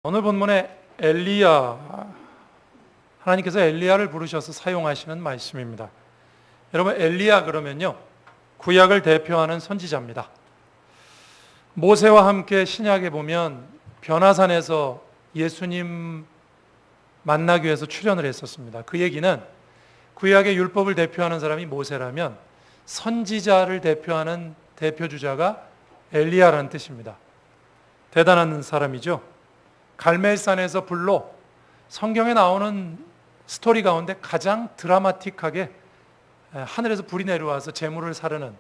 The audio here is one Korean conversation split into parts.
오늘 본문의 엘리야, 하나님께서 엘리야를 부르셔서 사용하시는 말씀입니다. 여러분, 엘리야 그러면요, 구약을 대표하는 선지자입니다. 모세와 함께 신약에 보면 변화산에서 예수님 만나기 위해서 출연을 했었습니다. 그 얘기는 구약의 율법을 대표하는 사람이 모세라면 선지자를 대표하는 대표주자가 엘리야라는 뜻입니다. 대단한 사람이죠. 갈멜산에서 불로 성경에 나오는 스토리 가운데 가장 드라마틱하게 하늘에서 불이 내려와서 재물을 사르는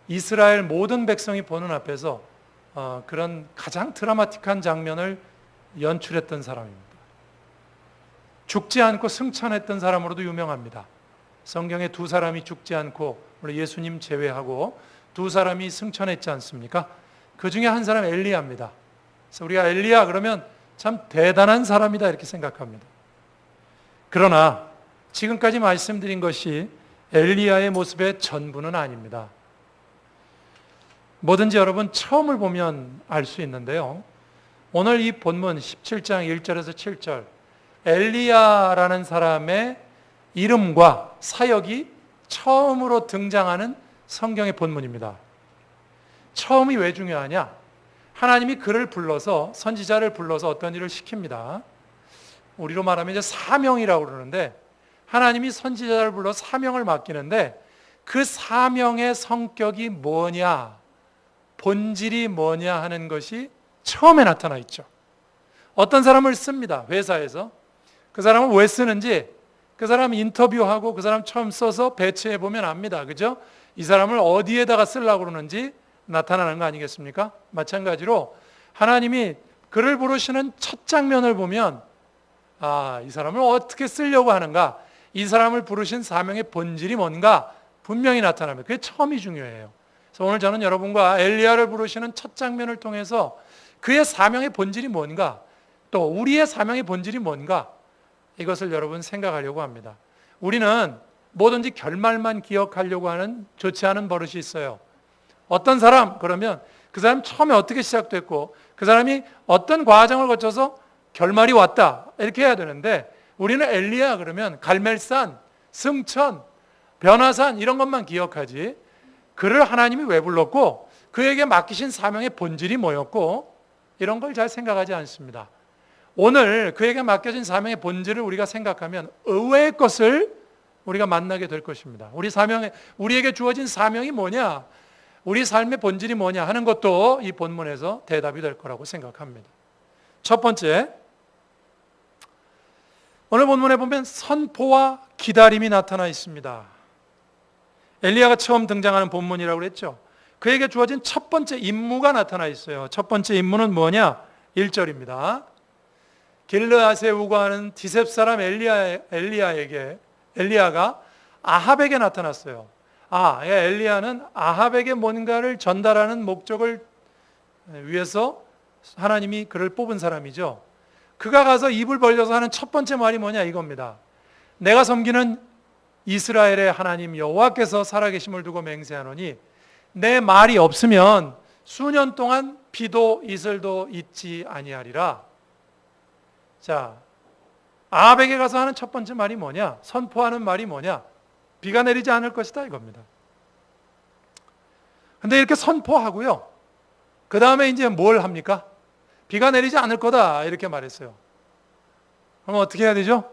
이스라엘 모든 백성이 보는 앞에서 그런 가장 드라마틱한 장면을 연출했던 사람입니다. 죽지 않고 승천했던 사람으로도 유명합니다. 성경에 두 사람이 죽지 않고 우리 예수님 제외하고 두 사람이 승천했지 않습니까? 그 중에 한 사람 엘리야입니다. 그래서 우리가 엘리야 그러면 참 대단한 사람이다 이렇게 생각합니다. 그러나 지금까지 말씀드린 것이 엘리야의 모습의 전부는 아닙니다. 뭐든지 여러분 처음을 보면 알 수 있는데요. 오늘 이 본문 17장 1절에서 7절 엘리야라는 사람의 이름과 사역이 처음으로 등장하는 성경의 본문입니다. 처음이 왜 중요하냐? 하나님이 그를 불러서 선지자를 불러서 어떤 일을 시킵니다. 우리로 말하면 이제 사명이라고 그러는데 하나님이 선지자를 불러서 사명을 맡기는데 그 사명의 성격이 뭐냐, 본질이 뭐냐 하는 것이 처음에 나타나 있죠. 어떤 사람을 씁니다. 회사에서. 그 사람을 왜 쓰는지 그 사람 인터뷰하고 그 사람 처음 써서 배치해 보면 압니다. 그죠? 이 사람을 어디에다가 쓰려고 그러는지 나타나는 거 아니겠습니까? 마찬가지로 하나님이 그를 부르시는 첫 장면을 보면 이 사람을 어떻게 쓰려고 하는가, 이 사람을 부르신 사명의 본질이 뭔가 분명히 나타납니다. 그게 처음이 중요해요. 그래서 오늘 저는 여러분과 엘리야를 부르시는 첫 장면을 통해서 그의 사명의 본질이 뭔가, 또 우리의 사명의 본질이 뭔가, 이것을 여러분 생각하려고 합니다. 우리는 뭐든지 결말만 기억하려고 하는 좋지 않은 버릇이 있어요. 어떤 사람 그러면 그 사람 처음에 어떻게 시작됐고 그 사람이 어떤 과정을 거쳐서 결말이 왔다 이렇게 해야 되는데 우리는 엘리야 그러면 갈멜산, 승천, 변화산 이런 것만 기억하지 그를 하나님이 왜 불렀고 그에게 맡기신 사명의 본질이 뭐였고 이런 걸 잘 생각하지 않습니다. 오늘 그에게 맡겨진 사명의 본질을 우리가 생각하면 의외의 것을 우리가 만나게 될 것입니다. 우리에게 주어진 사명이 뭐냐, 우리 삶의 본질이 뭐냐 하는 것도 이 본문에서 대답이 될 거라고 생각합니다. 첫 번째, 오늘 본문에 보면 선포와 기다림이 나타나 있습니다. 엘리야가 처음 등장하는 본문이라고 그랬죠. 그에게 주어진 첫 번째 임무가 나타나 있어요. 첫 번째 임무는 뭐냐? 1절입니다. 길르앗에 우거하는 디셉 사람 엘리야가 아합에게 나타났어요. 엘리야는 아합에게 뭔가를 전달하는 목적을 위해서 하나님이 그를 뽑은 사람이죠. 그가 가서 입을 벌려서 하는 첫 번째 말이 뭐냐 이겁니다. 내가 섬기는 이스라엘의 하나님 여호와께서 살아계심을 두고 맹세하노니 내 말이 없으면 수년 동안 비도 이슬도 있지 아니하리라. 자, 아합에게 가서 하는 첫 번째 말이 뭐냐? 선포하는 말이 뭐냐? 비가 내리지 않을 것이다 이겁니다. 근데 이렇게 선포하고요. 그 다음에 이제 뭘 합니까? 비가 내리지 않을 거다 이렇게 말했어요. 그럼 어떻게 해야 되죠?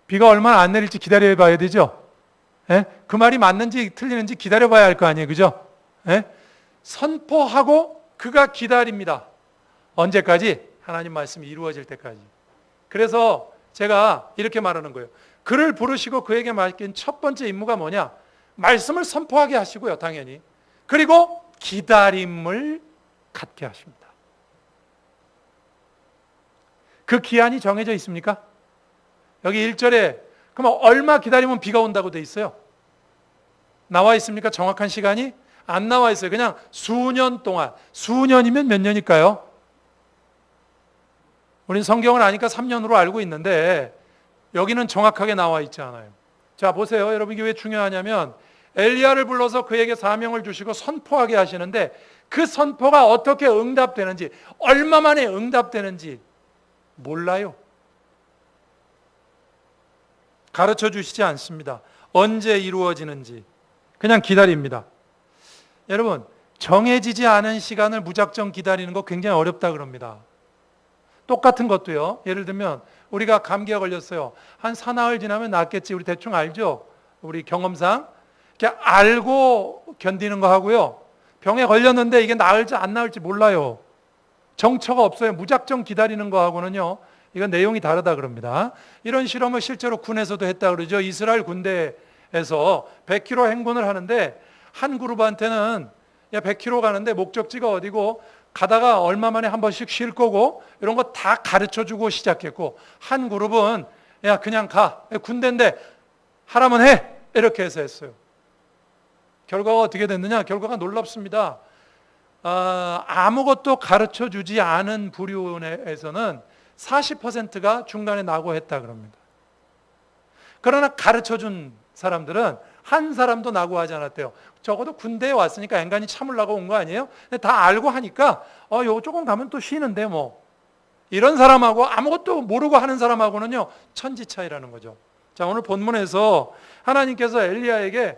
비가 얼마나 안 내릴지 기다려 봐야 되죠. 그 말이 맞는지 틀리는지 기다려 봐야 할 거 아니에요. 그죠? 선포하고 그가 기다립니다. 언제까지? 하나님 말씀이 이루어질 때까지. 그래서 제가 이렇게 말하는 거예요. 그를 부르시고 그에게 맡긴 첫 번째 임무가 뭐냐? 말씀을 선포하게 하시고요, 당연히. 그리고 기다림을 갖게 하십니다. 그 기한이 정해져 있습니까? 여기 1절에 그럼 얼마 기다리면 비가 온다고 돼 있어요? 나와 있습니까? 정확한 시간이? 안 나와 있어요. 그냥 수년 동안. 수년이면 몇 년일까요? 우리는 성경을 아니까 3년으로 알고 있는데 여기는 정확하게 나와 있지 않아요. 자, 보세요. 여러분 이게 왜 중요하냐면 엘리야를 불러서 그에게 사명을 주시고 선포하게 하시는데 그 선포가 어떻게 응답되는지, 얼마 만에 응답되는지 몰라요. 가르쳐 주시지 않습니다. 언제 이루어지는지 그냥 기다립니다. 여러분, 정해지지 않은 시간을 무작정 기다리는 거 굉장히 어렵다 그럽니다. 똑같은 것도요. 예를 들면 우리가 감기가 걸렸어요. 한 사나흘 지나면 낫겠지. 우리 대충 알죠? 우리 경험상. 이렇게 알고 견디는 거 하고요. 병에 걸렸는데 이게 나을지 안 나을지 몰라요. 정처가 없어요. 무작정 기다리는 거 하고는요. 이건 내용이 다르다 그럽니다. 이런 실험을 실제로 군에서도 했다 그러죠. 이스라엘 군대에서 100km 행군을 하는데 한 그룹한테는 100km 가는데 목적지가 어디고 가다가 얼마 만에 한 번씩 쉴 거고 이런 거 다 가르쳐주고 시작했고, 한 그룹은 야 그냥 가, 군대인데 하라면 해, 이렇게 해서 했어요. 결과가 어떻게 됐느냐? 결과가 놀랍습니다. 아무것도 가르쳐주지 않은 부류에서는 40%가 중간에 낙오했다 그럽니다. 그러나 가르쳐준 사람들은 한 사람도 낙오하지 않았대요. 적어도 군대에 왔으니까 앵간히 참으려고 온 거 아니에요? 근데 다 알고 하니까 요거 조금 가면 또 쉬는데 뭐, 이런 사람하고 아무것도 모르고 하는 사람하고는요 천지 차이라는 거죠. 자, 오늘 본문에서 하나님께서 엘리야에게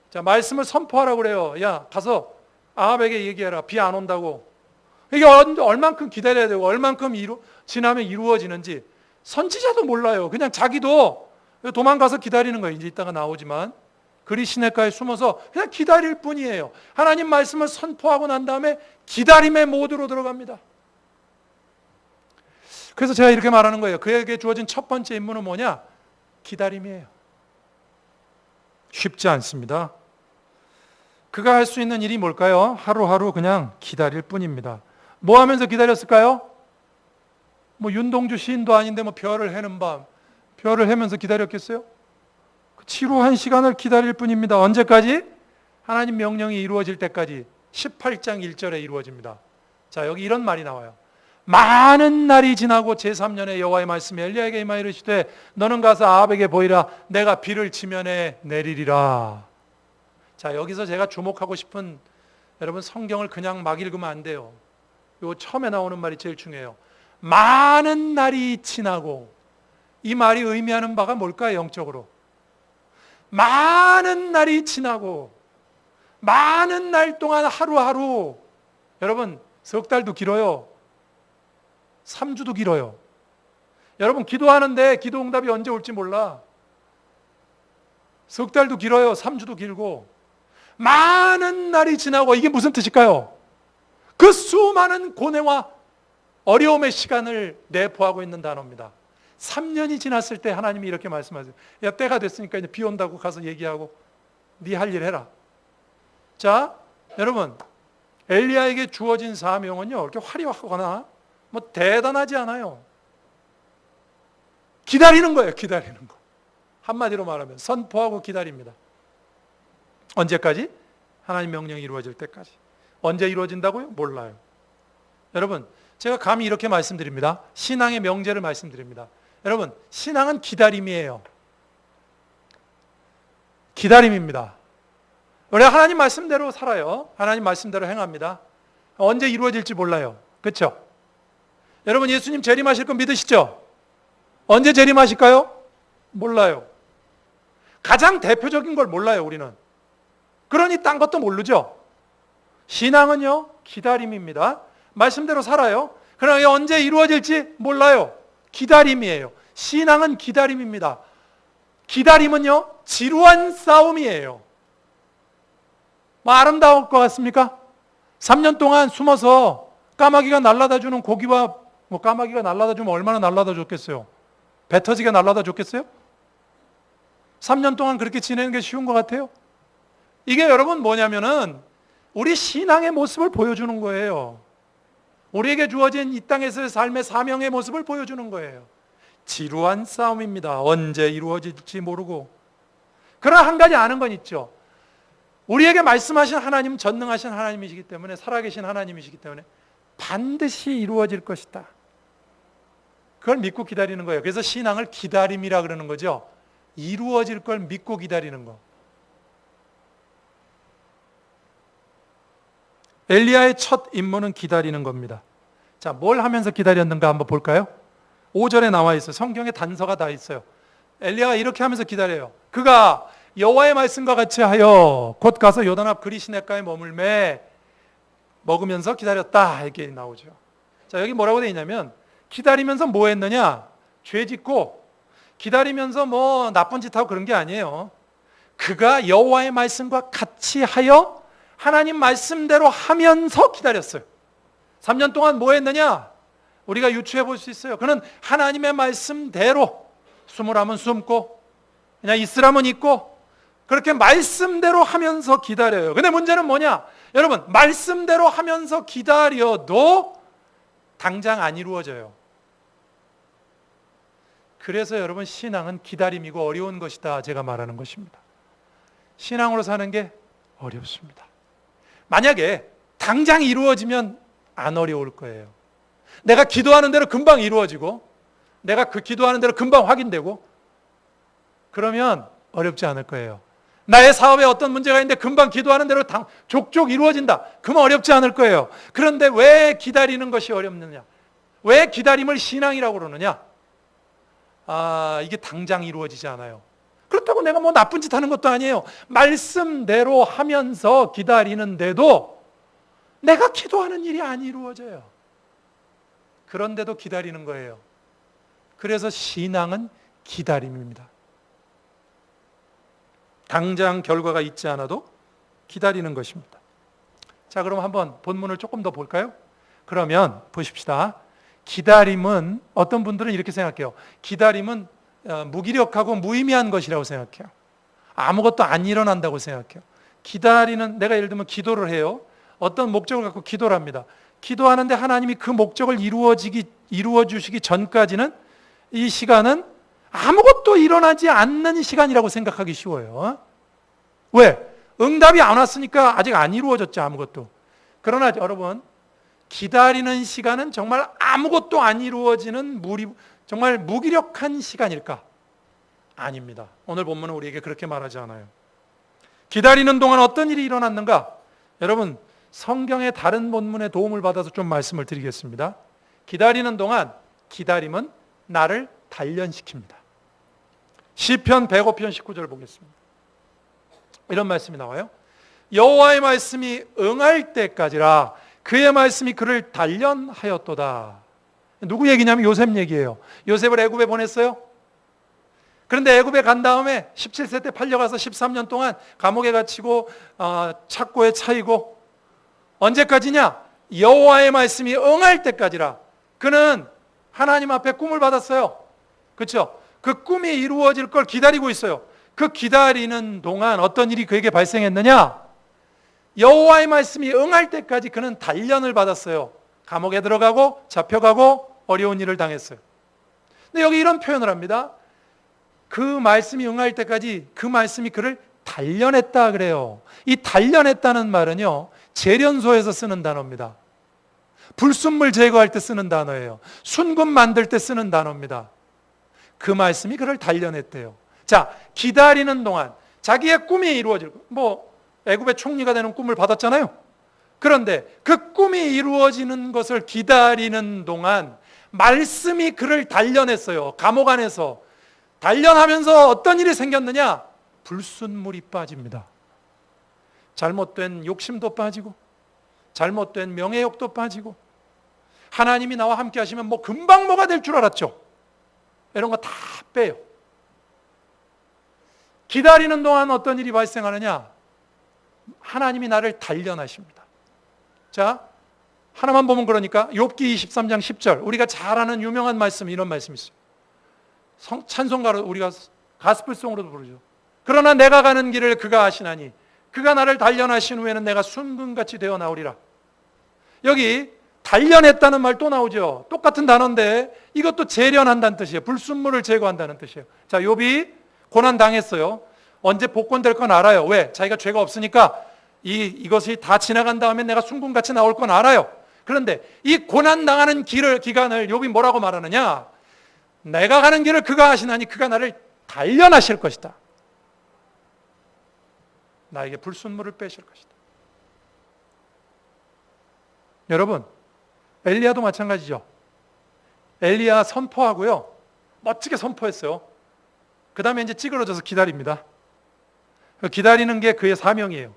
자, 말씀을 선포하라고 그래요. 야, 가서 아합에게 얘기해라. 비 안 온다고. 이게 얼만큼 기다려야 되고 얼만큼 지나면 이루어지는지 선지자도 몰라요. 그냥 자기도 도망가서 기다리는 거예요. 이제 이따가 나오지만 그리 시냇가에 숨어서 그냥 기다릴 뿐이에요. 하나님 말씀을 선포하고 난 다음에 기다림의 모드로 들어갑니다. 그래서 제가 이렇게 말하는 거예요. 그에게 주어진 첫 번째 임무는 뭐냐? 기다림이에요. 쉽지 않습니다. 그가 할 수 있는 일이 뭘까요? 하루하루 그냥 기다릴 뿐입니다. 뭐 하면서 기다렸을까요? 뭐 윤동주 시인도 아닌데 뭐 별을 해는 밤, 별을 해면서 기다렸겠어요? 지루한 시간을 기다릴 뿐입니다. 언제까지? 하나님 명령이 이루어질 때까지. 18장 1절에 이루어집니다. 자, 여기 이런 말이 나와요. 많은 날이 지나고 제3년에 여호와의 말씀이 엘리야에게 임하여 이르시되 너는 가서 아합에게 보이라. 내가 비를 지면에 내리리라. 자, 여기서 제가 주목하고 싶은, 여러분 성경을 그냥 막 읽으면 안 돼요. 요 처음에 나오는 말이 제일 중요해요. 많은 날이 지나고. 이 말이 의미하는 바가 뭘까요? 영적으로. 많은 날이 지나고 많은 날 동안 하루하루, 여러분 석 달도 길어요. 3주도 길어요. 여러분 기도하는데 기도 응답이 언제 올지 몰라. 석 달도 길어요. 3주도 길고. 많은 날이 지나고, 이게 무슨 뜻일까요? 그 수많은 고뇌와 어려움의 시간을 내포하고 있는 단어입니다. 3년이 지났을 때 하나님이 이렇게 말씀하세요. 야, 때가 됐으니까 이제 비 온다고 가서 얘기하고 네 할 일 해라. 자, 여러분 엘리야에게 주어진 사명은요 이렇게 화려하거나 뭐 대단하지 않아요. 기다리는 거예요. 기다리는 거. 한마디로 말하면 선포하고 기다립니다. 언제까지? 하나님 명령이 이루어질 때까지. 언제 이루어진다고요? 몰라요. 여러분, 제가 감히 이렇게 말씀드립니다. 신앙의 명제를 말씀드립니다. 여러분, 신앙은 기다림이에요. 기다림입니다. 우리가 하나님 말씀대로 살아요. 하나님 말씀대로 행합니다. 언제 이루어질지 몰라요. 그렇죠? 여러분, 예수님 재림하실 거 믿으시죠? 언제 재림하실까요? 몰라요. 가장 대표적인 걸 몰라요, 우리는. 그러니 딴 것도 모르죠. 신앙은요, 기다림입니다. 말씀대로 살아요. 그러나 이게 언제 이루어질지 몰라요. 기다림이에요. 신앙은 기다림입니다. 기다림은요, 지루한 싸움이에요. 뭐 아름다울 것 같습니까? 3년 동안 숨어서 까마귀가 날라다 주는 고기와, 뭐 까마귀가 날라다 주면 얼마나 날라다 줬겠어요? 배 터지게 날라다 줬겠어요? 3년 동안 그렇게 지내는 게 쉬운 것 같아요? 이게 여러분 뭐냐면은 우리 신앙의 모습을 보여주는 거예요. 우리에게 주어진 이 땅에서의 삶의 사명의 모습을 보여주는 거예요. 지루한 싸움입니다. 언제 이루어질지 모르고. 그러나 한 가지 아는 건 있죠. 우리에게 말씀하신 하나님은 전능하신 하나님이시기 때문에, 살아계신 하나님이시기 때문에 반드시 이루어질 것이다. 그걸 믿고 기다리는 거예요. 그래서 신앙을 기다림이라 그러는 거죠. 이루어질 걸 믿고 기다리는 거. 엘리야의 첫 임무는 기다리는 겁니다. 자, 뭘 하면서 기다렸는가 한번 볼까요? 5절에 나와 있어요. 성경에 단서가 다 있어요. 엘리야가 이렇게 하면서 기다려요. 그가 여호와의 말씀과 같이 하여 곧 가서 요단 앞 그리 시냇가에 머물매 먹으면서 기다렸다, 이렇게 나오죠. 자, 여기 뭐라고 되어 있냐면 기다리면서 뭐 했느냐? 죄 짓고 기다리면서 뭐 나쁜 짓 하고 그런 게 아니에요. 그가 여호와의 말씀과 같이 하여 하나님 말씀대로 하면서 기다렸어요. 3년 동안 뭐 했느냐? 우리가 유추해 볼 수 있어요. 그는 하나님의 말씀대로 숨으라면 숨고 그냥 있으라면 있고 그렇게 말씀대로 하면서 기다려요. 근데 문제는 뭐냐? 여러분, 말씀대로 하면서 기다려도 당장 안 이루어져요. 그래서 여러분, 신앙은 기다림이고 어려운 것이다, 제가 말하는 것입니다. 신앙으로 사는 게 어렵습니다. 만약에 당장 이루어지면 안 어려울 거예요. 내가 기도하는 대로 금방 이루어지고 내가 그 기도하는 대로 금방 확인되고 그러면 어렵지 않을 거예요. 나의 사업에 어떤 문제가 있는데 금방 기도하는 대로 족족 이루어진다. 그러면 어렵지 않을 거예요. 그런데 왜 기다리는 것이 어렵느냐? 왜 기다림을 신앙이라고 그러느냐? 이게 당장 이루어지지 않아요. 그렇다고 내가 뭐 나쁜 짓 하는 것도 아니에요. 말씀대로 하면서 기다리는데도 내가 기도하는 일이 안 이루어져요. 그런데도 기다리는 거예요. 그래서 신앙은 기다림입니다. 당장 결과가 있지 않아도 기다리는 것입니다. 자, 그럼 한번 본문을 조금 더 볼까요? 그러면 보십시다. 기다림은 어떤 분들은 이렇게 생각해요. 기다림은 무기력하고 무의미한 것이라고 생각해요. 아무것도 안 일어난다고 생각해요. 기다리는, 내가 예를 들면 기도를 해요. 어떤 목적을 갖고 기도를 합니다. 기도하는데 하나님이 그 목적을 이루어 주시기 전까지는 이 시간은 아무것도 일어나지 않는 시간이라고 생각하기 쉬워요. 왜? 응답이 안 왔으니까 아직 안 이루어졌죠, 아무것도. 그러나 여러분, 기다리는 시간은 정말 아무것도 안 이루어지는 정말 무기력한 시간일까? 아닙니다. 오늘 본문은 우리에게 그렇게 말하지 않아요. 기다리는 동안 어떤 일이 일어났는가? 여러분, 성경의 다른 본문의 도움을 받아서 좀 말씀을 드리겠습니다. 기다리는 동안 기다림은 나를 단련시킵니다. 시편 105편 19절 보겠습니다. 이런 말씀이 나와요. 여호와의 말씀이 응할 때까지라 그의 말씀이 그를 단련하였도다. 누구 얘기냐면 요셉 얘기예요. 요셉을 애굽에 보냈어요. 그런데 애굽에 간 다음에 17세 때 팔려가서 13년 동안 감옥에 갇히고 착고에 차이고 언제까지냐? 여호와의 말씀이 응할 때까지라. 그는 하나님 앞에 꿈을 받았어요. 그렇죠? 그 꿈이 이루어질 걸 기다리고 있어요. 그 기다리는 동안 어떤 일이 그에게 발생했느냐? 여호와의 말씀이 응할 때까지 그는 단련을 받았어요. 감옥에 들어가고 잡혀가고 어려운 일을 당했어요. 근데 여기 이런 표현을 합니다. 그 말씀이 응할 때까지 그 말씀이 그를 단련했다 그래요. 이 단련했다는 말은요, 재련소에서 쓰는 단어입니다. 불순물 제거할 때 쓰는 단어예요. 순금 만들 때 쓰는 단어입니다. 그 말씀이 그를 단련했대요. 자, 기다리는 동안 자기의 꿈이 이루어질 애굽의 총리가 되는 꿈을 받았잖아요. 그런데 그 꿈이 이루어지는 것을 기다리는 동안 말씀이 그를 단련했어요. 감옥 안에서 단련하면서 어떤 일이 생겼느냐? 불순물이 빠집니다. 잘못된 욕심도 빠지고 잘못된 명예욕도 빠지고 하나님이 나와 함께 하시면 금방 뭐가 될 줄 알았죠. 이런 거 다 빼요. 기다리는 동안 어떤 일이 발생하느냐? 하나님이 나를 단련하십니다. 자, 하나만 보면 그러니까 욥기 23장 10절 우리가 잘 아는 유명한 말씀, 이런 말씀이 있어요. 찬송가로 우리가 가스펠송으로도 부르죠. 그러나 내가 가는 길을 그가 아시나니 그가 나를 단련하신 후에는 내가 순금같이 되어 나오리라. 여기 단련했다는 말 또 나오죠. 똑같은 단어인데 이것도 재련한다는 뜻이에요. 불순물을 제거한다는 뜻이에요. 자, 욥이 고난 당했어요. 언제 복권될 건 알아요. 왜? 자기가 죄가 없으니까 이것이 다 지나간 다음에 내가 순금같이 나올 건 알아요. 그런데 이 고난 당하는 기간을 욥이 뭐라고 말하느냐? 내가 가는 길을 그가 아시나니 그가 나를 단련하실 것이다. 나에게 불순물을 빼실 것이다. 여러분, 엘리야도 마찬가지죠. 엘리야 선포하고요, 멋지게 선포했어요. 그 다음에 이제 찌그러져서 기다립니다. 기다리는 게 그의 사명이에요.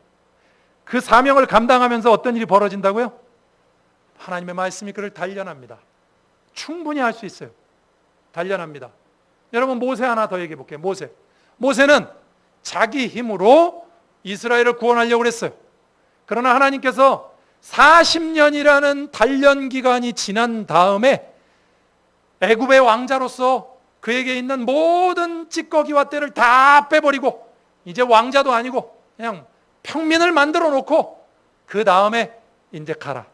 그 사명을 감당하면서 어떤 일이 벌어진다고요? 하나님의 말씀이 그를 단련합니다. 충분히 할 수 있어요. 단련합니다. 여러분, 모세 하나 더 얘기해 볼게요. 모세는 자기 힘으로 이스라엘을 구원하려고 그랬어요. 그러나 하나님께서 40년이라는 단련 기간이 지난 다음에 애굽의 왕자로서 그에게 있는 모든 찌꺼기와 때를 다 빼버리고 이제 왕자도 아니고 그냥 평민을 만들어 놓고 그 다음에 이제 가라.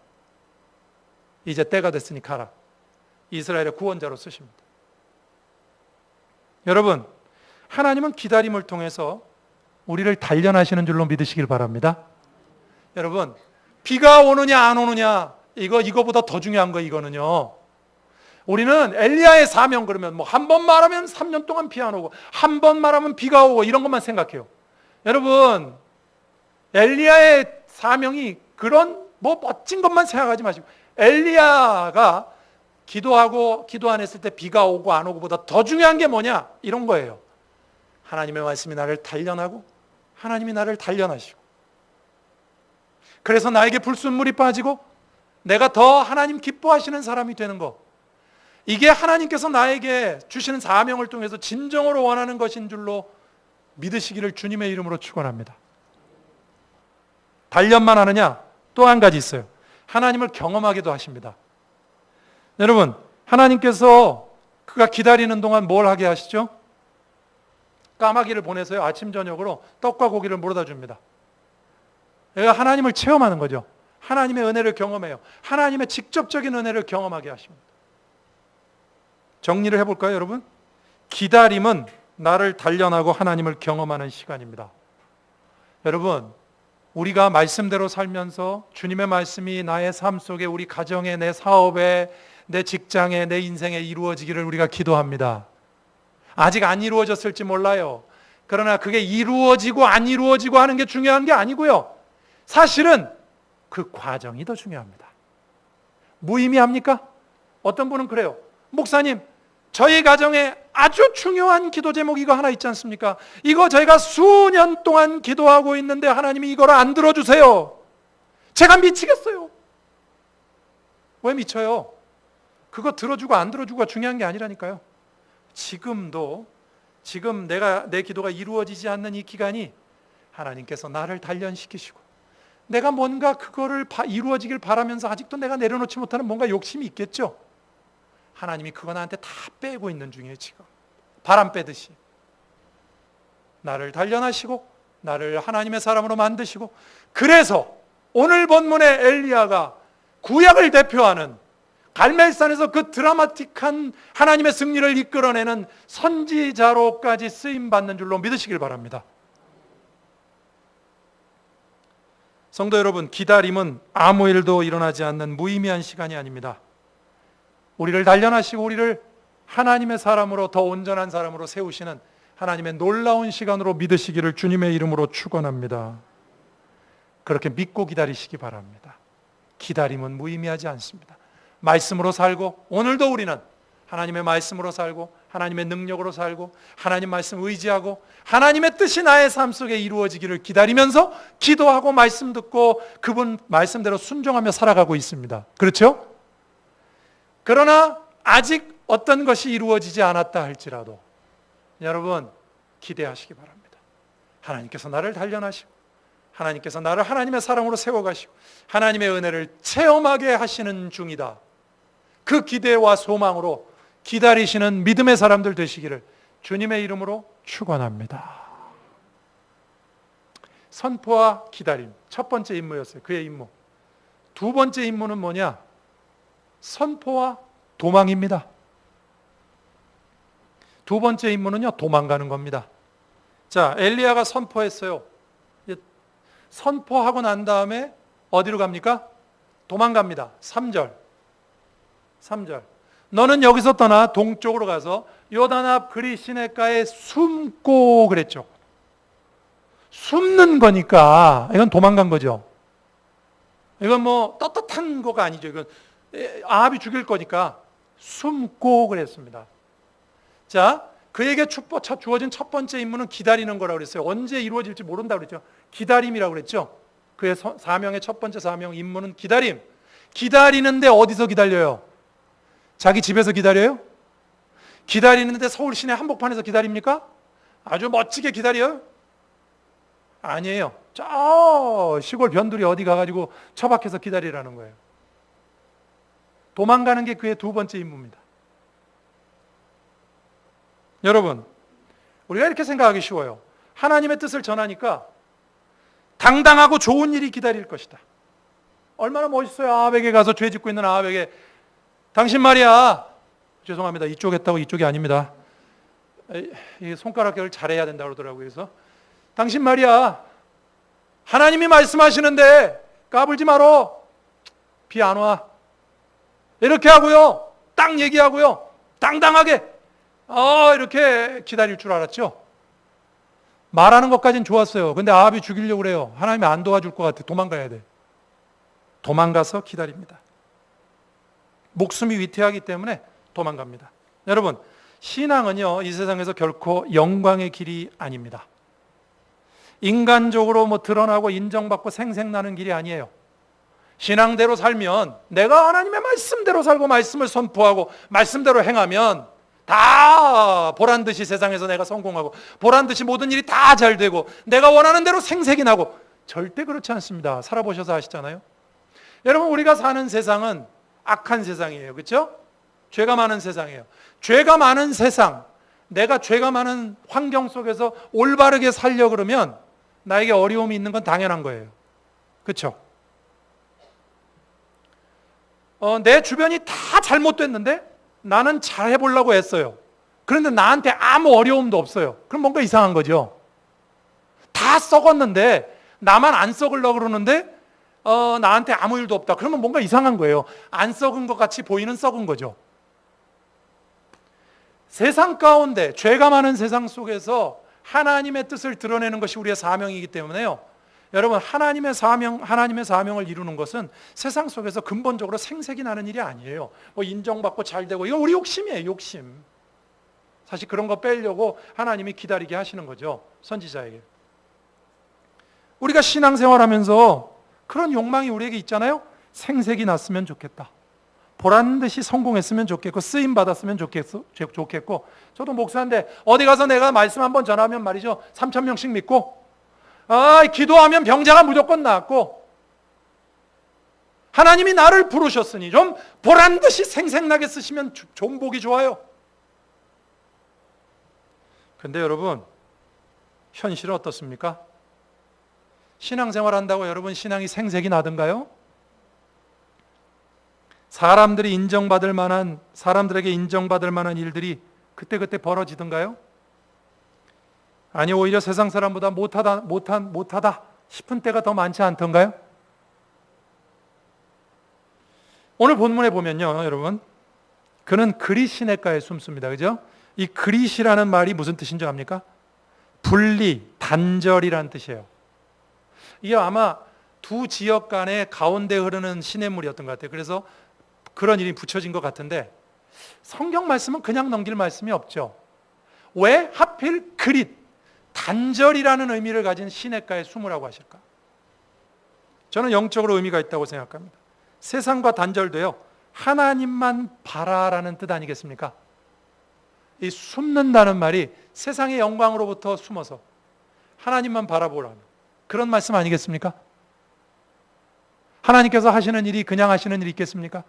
이제 때가 됐으니 가라. 이스라엘의 구원자로 쓰십니다. 여러분, 하나님은 기다림을 통해서 우리를 단련하시는 줄로 믿으시길 바랍니다. 여러분, 비가 오느냐 안 오느냐 이거보다 더 중요한 거 이거는요. 우리는 엘리야의 사명 그러면 뭐 한 번 말하면 3년 동안 비 안 오고 한 번 말하면 비가 오고 이런 것만 생각해요. 여러분, 엘리야의 사명이 그런 뭐 멋진 것만 생각하지 마시고 엘리야가 기도 안 했을 때 비가 오고 안 오고보다 더 중요한 게 뭐냐? 이런 거예요. 하나님의 말씀이 나를 단련하고 하나님이 나를 단련하시고 그래서 나에게 불순물이 빠지고 내가 더 하나님 기뻐하시는 사람이 되는 거, 이게 하나님께서 나에게 주시는 사명을 통해서 진정으로 원하는 것인 줄로 믿으시기를 주님의 이름으로 축원합니다. 단련만 하느냐? 또 한 가지 있어요. 하나님을 경험하기도 하십니다. 여러분, 하나님께서 그가 기다리는 동안 뭘 하게 하시죠? 까마귀를 보내서요, 아침 저녁으로 떡과 고기를 물어다 줍니다. 얘가 하나님을 체험하는 거죠. 하나님의 은혜를 경험해요. 하나님의 직접적인 은혜를 경험하게 하십니다. 정리를 해볼까요, 여러분? 기다림은 나를 단련하고 하나님을 경험하는 시간입니다. 여러분, 우리가 말씀대로 살면서 주님의 말씀이 나의 삶 속에, 우리 가정에, 내 사업에, 내 직장에, 내 인생에 이루어지기를 우리가 기도합니다. 아직 안 이루어졌을지 몰라요. 그러나 그게 이루어지고 안 이루어지고 하는 게 중요한 게 아니고요. 사실은 그 과정이 더 중요합니다. 무의미합니까? 어떤 분은 그래요. 목사님, 저희 가정에 아주 중요한 기도 제목 이거 하나 있지 않습니까? 이거 저희가 수년 동안 기도하고 있는데 하나님이 이걸 안 들어주세요. 제가 미치겠어요. 왜 미쳐요? 그거 들어주고 안 들어주고가 중요한 게 아니라니까요. 지금 내 기도가 이루어지지 않는 이 기간이 하나님께서 나를 단련시키시고 내가 뭔가 그거를 이루어지길 바라면서 아직도 내가 내려놓지 못하는 뭔가 욕심이 있겠죠. 하나님이 그거 나한테 다 빼고 있는 중이에요. 지금 바람 빼듯이 나를 단련하시고 나를 하나님의 사람으로 만드시고, 그래서 오늘 본문의 엘리야가 구약을 대표하는 갈멜산에서 그 드라마틱한 하나님의 승리를 이끌어내는 선지자로까지 쓰임받는 줄로 믿으시길 바랍니다. 성도 여러분, 기다림은 아무 일도 일어나지 않는 무의미한 시간이 아닙니다. 우리를 단련하시고 우리를 하나님의 사람으로, 더 온전한 사람으로 세우시는 하나님의 놀라운 시간으로 믿으시기를 주님의 이름으로 축원합니다. 그렇게 믿고 기다리시기 바랍니다. 기다림은 무의미하지 않습니다. 말씀으로 살고, 오늘도 우리는 하나님의 말씀으로 살고 하나님의 능력으로 살고 하나님 말씀 의지하고 하나님의 뜻이 나의 삶 속에 이루어지기를 기다리면서 기도하고 말씀 듣고 그분 말씀대로 순종하며 살아가고 있습니다. 그렇죠? 그러나 아직 어떤 것이 이루어지지 않았다 할지라도 여러분 기대하시기 바랍니다. 하나님께서 나를 단련하시고 하나님께서 나를 하나님의 사랑으로 세워가시고 하나님의 은혜를 체험하게 하시는 중이다. 그 기대와 소망으로 기다리시는 믿음의 사람들 되시기를 주님의 이름으로 축원합니다. 선포와 기다림, 첫 번째 임무였어요. 그의 임무. 두 번째 임무는 뭐냐? 선포와 도망입니다. 두 번째 임무는요, 도망가는 겁니다. 자, 엘리야가 선포했어요. 선포하고 난 다음에 어디로 갑니까? 도망갑니다. 3절. 너는 여기서 떠나 동쪽으로 가서 요단 앞 그리 시냇가에 숨고 그랬죠. 숨는 거니까 이건 도망간 거죠. 이건 뭐 떳떳한 거가 아니죠. 이건 아합이 죽일 거니까 숨고 그랬습니다. 자, 그에게 주어진 첫 번째 임무는 기다리는 거라고 그랬어요. 언제 이루어질지 모른다고 그랬죠. 기다림이라고 그랬죠. 그의 사명의 첫 번째 사명 임무는 기다림. 기다리는데 어디서 기다려요? 자기 집에서 기다려요? 기다리는데 서울 시내 한복판에서 기다립니까? 아주 멋지게 기다려요? 아니에요. 저 시골 변두리 어디 가가지고 처박혀서 기다리라는 거예요. 도망가는 게 그의 두 번째 임무입니다. 여러분, 우리가 이렇게 생각하기 쉬워요. 하나님의 뜻을 전하니까 당당하고 좋은 일이 기다릴 것이다. 얼마나 멋있어요. 아합에게 가서 죄 짓고 있는 아합에게 당신 말이야. 죄송합니다. 이쪽 했다고 이쪽이 아닙니다. 이 손가락을 잘해야 된다고 그러더라고요. 그래서 당신 말이야. 하나님이 말씀하시는데 까불지 말어. 비 안 와. 이렇게 하고요. 딱 얘기하고요. 당당하게 이렇게 기다릴 줄 알았죠. 말하는 것까지는 좋았어요. 근데 아합이 죽이려고 그래요. 하나님이 안 도와줄 것 같아. 도망가야 돼. 도망가서 기다립니다. 목숨이 위태하기 때문에 도망갑니다. 여러분, 신앙은요, 이 세상에서 결코 영광의 길이 아닙니다. 인간적으로 드러나고 인정받고 생생나는 길이 아니에요. 신앙대로 살면 내가 하나님의 말씀대로 살고 말씀을 선포하고 말씀대로 행하면 다 보란듯이 세상에서 내가 성공하고 보란듯이 모든 일이 다 잘 되고 내가 원하는 대로 생색이 나고 절대 그렇지 않습니다. 살아보셔서 아시잖아요. 여러분, 우리가 사는 세상은 악한 세상이에요. 그렇죠? 죄가 많은 세상이에요. 죄가 많은 세상, 내가 죄가 많은 환경 속에서 올바르게 살려 그러면 나에게 어려움이 있는 건 당연한 거예요. 그렇죠? 내 주변이 다 잘못됐는데 나는 잘 해보려고 했어요. 그런데 나한테 아무 어려움도 없어요. 그럼 뭔가 이상한 거죠. 다 썩었는데 나만 안 썩으려고 그러는데 나한테 아무 일도 없다. 그러면 뭔가 이상한 거예요. 안 썩은 것 같이 보이는 썩은 거죠. 세상 가운데 죄가 많은 세상 속에서 하나님의 뜻을 드러내는 것이 우리의 사명이기 때문에요. 여러분, 하나님의 사명을 이루는 것은 세상 속에서 근본적으로 생색이 나는 일이 아니에요. 인정받고 잘 되고 이건 우리 욕심이에요. 욕심. 사실 그런 거 빼려고 하나님이 기다리게 하시는 거죠. 선지자에게. 우리가 신앙생활하면서 그런 욕망이 우리에게 있잖아요. 생색이 났으면 좋겠다. 보란 듯이 성공했으면 좋겠고 쓰임 받았으면 좋겠고 저도 목사인데 어디 가서 내가 말씀 한번 전하면 말이죠. 3,000명씩 믿고 기도하면 병자가 무조건 낫고 하나님이 나를 부르셨으니 좀 보란 듯이 생색나게 쓰시면 좀 보기 좋아요. 근데 여러분, 현실은 어떻습니까? 신앙생활 한다고 여러분 신앙이 생색이 나던가요? 사람들에게 인정받을 만한 일들이 그때그때 벌어지던가요? 아니, 오히려 세상 사람보다 못하다 싶은 때가 더 많지 않던가요? 오늘 본문에 보면요, 여러분, 그는 그리 시냇가에 숨습니다. 그죠? 이 그릿이라는 말이 무슨 뜻인 줄 압니까? 분리, 단절이라는 뜻이에요. 이게 아마 두 지역 간의 가운데 흐르는 시냇물이었던 것 같아요. 그래서 그런 일이 붙여진 것 같은데 성경 말씀은 그냥 넘길 말씀이 없죠. 왜 하필 그릿, 단절이라는 의미를 가진 시냇가에 숨으라고 하실까? 저는 영적으로 의미가 있다고 생각합니다. 세상과 단절돼요. 하나님만 바라라는 뜻 아니겠습니까? 이 숨는다는 말이 세상의 영광으로부터 숨어서 하나님만 바라보라는 그런 말씀 아니겠습니까? 하나님께서 하시는 일이 그냥 하시는 일이 있겠습니까?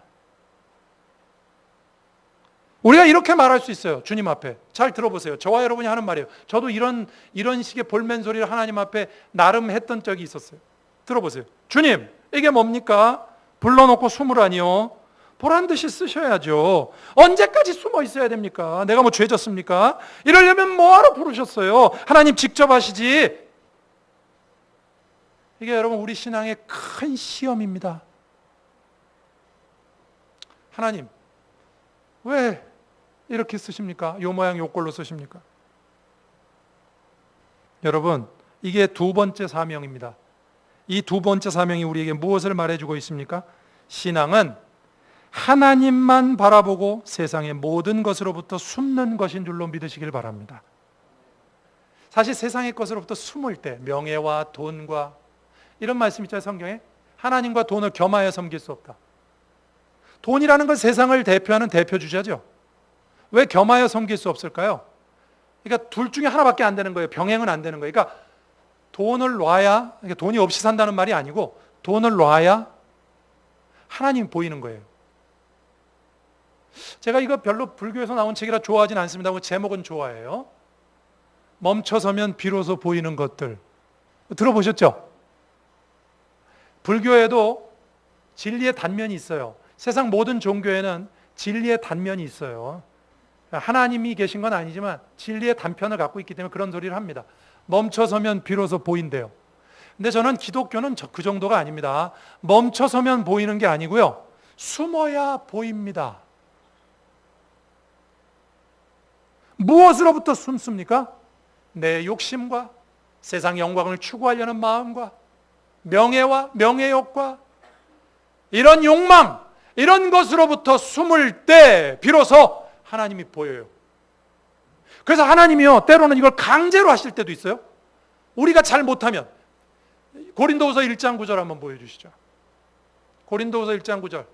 우리가 이렇게 말할 수 있어요. 주님 앞에. 잘 들어보세요. 저와 여러분이 하는 말이에요. 저도 이런 식의 볼멘 소리를 하나님 앞에 나름 했던 적이 있었어요. 들어보세요. 주님, 이게 뭡니까? 불러놓고 숨으라니요. 보란 듯이 쓰셔야죠. 언제까지 숨어 있어야 됩니까? 내가 뭐 죄 졌습니까? 이러려면 뭐하러 부르셨어요? 하나님 직접 하시지. 이게 여러분 우리 신앙의 큰 시험입니다. 하나님, 왜 이렇게 쓰십니까? 요 모양 요 꼴로 쓰십니까? 여러분, 이게 두 번째 사명입니다. 이 두 번째 사명이 우리에게 무엇을 말해주고 있습니까? 신앙은 하나님만 바라보고 세상의 모든 것으로부터 숨는 것인 줄로 믿으시길 바랍니다. 사실 세상의 것으로부터 숨을 때 명예와 돈과 이런 말씀 있잖아요, 성경에. 하나님과 돈을 겸하여 섬길 수 없다. 돈이라는 건 세상을 대표하는 대표주자죠. 왜 겸하여 섬길 수 없을까요? 그러니까 둘 중에 하나밖에 안 되는 거예요. 병행은 안 되는 거예요. 그러니까 돈을 놔야, 그러니까 돈이 없이 산다는 말이 아니고 돈을 놔야 하나님이 보이는 거예요. 제가 이거 별로 불교에서 나온 책이라 좋아하진 않습니다. 제목은 좋아해요. 멈춰서면 비로소 보이는 것들. 들어보셨죠? 불교에도 진리의 단면이 있어요. 세상 모든 종교에는 진리의 단면이 있어요. 하나님이 계신 건 아니지만 진리의 단편을 갖고 있기 때문에 그런 소리를 합니다. 멈춰서면 비로소 보인대요. 근데 저는 기독교는 그 정도가 아닙니다. 멈춰서면 보이는 게 아니고요. 숨어야 보입니다. 무엇으로부터 숨습니까? 내 욕심과 세상 영광을 추구하려는 마음과 명예와 명예욕과 이런 욕망, 이런 것으로부터 숨을 때 비로소 하나님이 보여요. 그래서 하나님이요, 때로는 이걸 강제로 하실 때도 있어요. 우리가 잘 못하면 고린도후서 1장 9절 한번 보여주시죠. 고린도후서 1장 9절.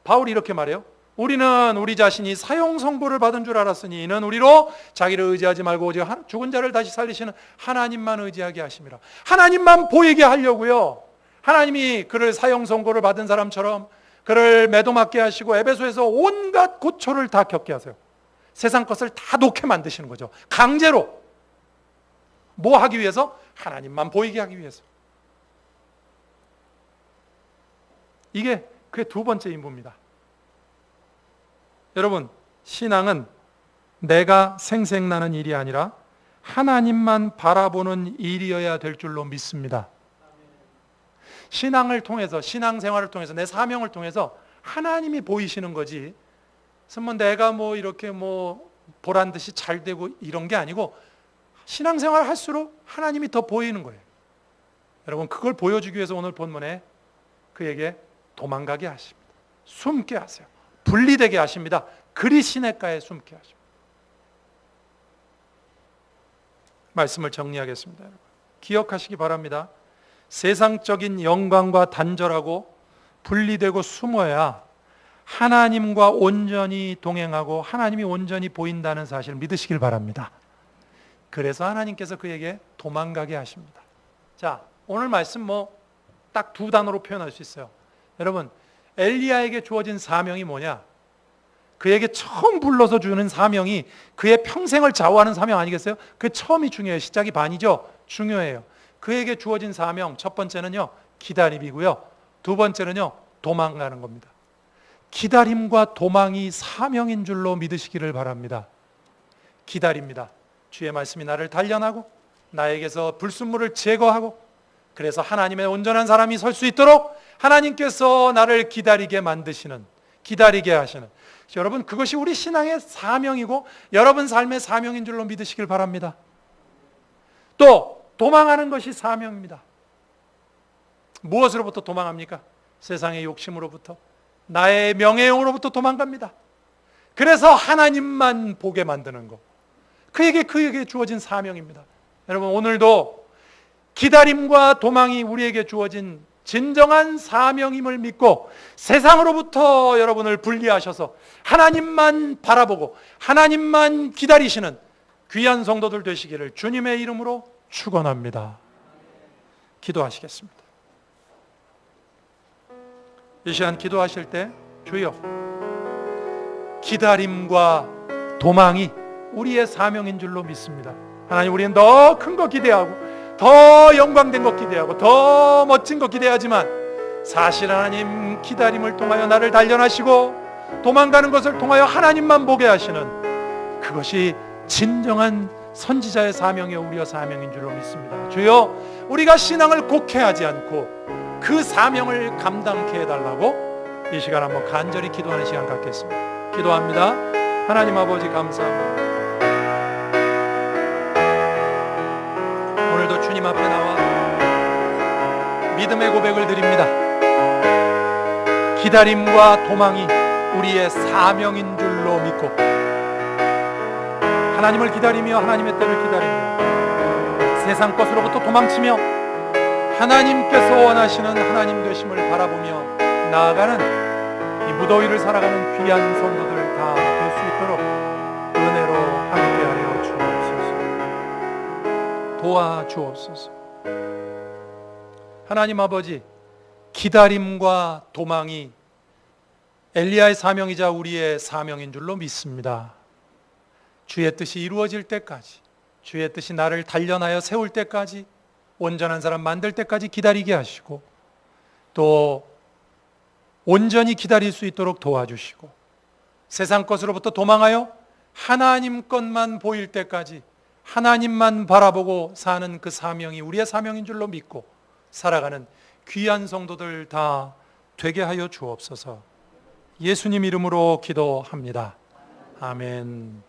바울이 이렇게 말해요. 우리는 우리 자신이 사형 선고를 받은 줄 알았으니 이는 우리로 자기를 의지하지 말고 오직 죽은 자를 다시 살리시는 하나님만 의지하게 하심이라. 하나님만 보이게 하려고요. 하나님이 그를 사형 선고를 받은 사람처럼 그를 매도맞게 하시고 에베소에서 온갖 고초를 다 겪게 하세요. 세상 것을 다 놓게 만드시는 거죠. 강제로. 뭐 하기 위해서? 하나님만 보이게 하기 위해서. 이게 그의 두 번째 임무입니다. 여러분, 신앙은 내가 생생나는 일이 아니라 하나님만 바라보는 일이어야 될 줄로 믿습니다. 신앙을 통해서, 신앙생활을 통해서, 내 사명을 통해서 하나님이 보이시는 거지. 그래서 내가 이렇게 보란 듯이 잘 되고 이런 게 아니고 신앙생활을 할수록 하나님이 더 보이는 거예요. 여러분, 그걸 보여주기 위해서 오늘 본문에 그에게 도망가게 하십니다. 숨게 하세요. 분리되게 하십니다. 그리 시냇가에 숨게 하십니다. 말씀을 정리하겠습니다. 여러분. 기억하시기 바랍니다. 세상적인 영광과 단절하고 분리되고 숨어야 하나님과 온전히 동행하고 하나님이 온전히 보인다는 사실을 믿으시길 바랍니다. 그래서 하나님께서 그에게 도망가게 하십니다. 자, 오늘 말씀 딱 두 단어로 표현할 수 있어요. 여러분, 엘리야에게 주어진 사명이 뭐냐? 그에게 처음 불러서 주는 사명이 그의 평생을 좌우하는 사명 아니겠어요? 그 처음이 중요해요. 시작이 반이죠? 중요해요. 그에게 주어진 사명, 첫 번째는요, 기다림이고요. 두 번째는요, 도망가는 겁니다. 기다림과 도망이 사명인 줄로 믿으시기를 바랍니다. 기다립니다. 주의 말씀이 나를 단련하고 나에게서 불순물을 제거하고 그래서 하나님의 온전한 사람이 설 수 있도록 하나님께서 나를 기다리게 만드시는, 기다리게 하시는, 여러분, 그것이 우리 신앙의 사명이고 여러분 삶의 사명인 줄로 믿으시길 바랍니다. 또 도망하는 것이 사명입니다. 무엇으로부터 도망합니까? 세상의 욕심으로부터, 나의 명예욕으로부터 도망갑니다. 그래서 하나님만 보게 만드는 것, 그에게 주어진 사명입니다. 여러분, 오늘도 기다림과 도망이 우리에게 주어진 진정한 사명임을 믿고 세상으로부터 여러분을 분리하셔서 하나님만 바라보고 하나님만 기다리시는 귀한 성도들 되시기를 주님의 이름으로 축원합니다. 기도하시겠습니다. 이 시간 기도하실 때 주여, 기다림과 도망이 우리의 사명인 줄로 믿습니다. 하나님, 우리는 더 큰 거 기대하고 더 영광된 것 기대하고 더 멋진 것 기대하지만 사실 하나님, 기다림을 통하여 나를 단련하시고 도망가는 것을 통하여 하나님만 보게 하시는 그것이 진정한 선지자의 사명이요 우리의 사명인 줄로 믿습니다. 주여, 우리가 신앙을 곡해하지 않고 그 사명을 감당케 해달라고 이 시간 한번 간절히 기도하는 시간 갖겠습니다. 기도합니다. 하나님 아버지, 감사합니다. 오늘도 주님 앞에 나와 믿음의 고백을 드립니다. 기다림과 도망이 우리의 사명인 줄로 믿고 하나님을 기다리며 하나님의 때를 기다리며 세상 것으로부터 도망치며 하나님께서 원하시는 하나님 되심을 바라보며 나아가는 이 무더위를 살아가는 귀한 성도들 다 될 수 있도록 은혜로 함께하여 주옵소서. 도와주옵소서. 하나님 아버지, 기다림과 도망이 엘리야의 사명이자 우리의 사명인 줄로 믿습니다. 주의 뜻이 이루어질 때까지, 주의 뜻이 나를 단련하여 세울 때까지, 온전한 사람 만들 때까지 기다리게 하시고 또 온전히 기다릴 수 있도록 도와주시고 세상 것으로부터 도망하여 하나님 것만 보일 때까지 하나님만 바라보고 사는 그 사명이 우리의 사명인 줄로 믿고 살아가는 귀한 성도들 다 되게 하여 주옵소서. 예수님 이름으로 기도합니다. 아멘.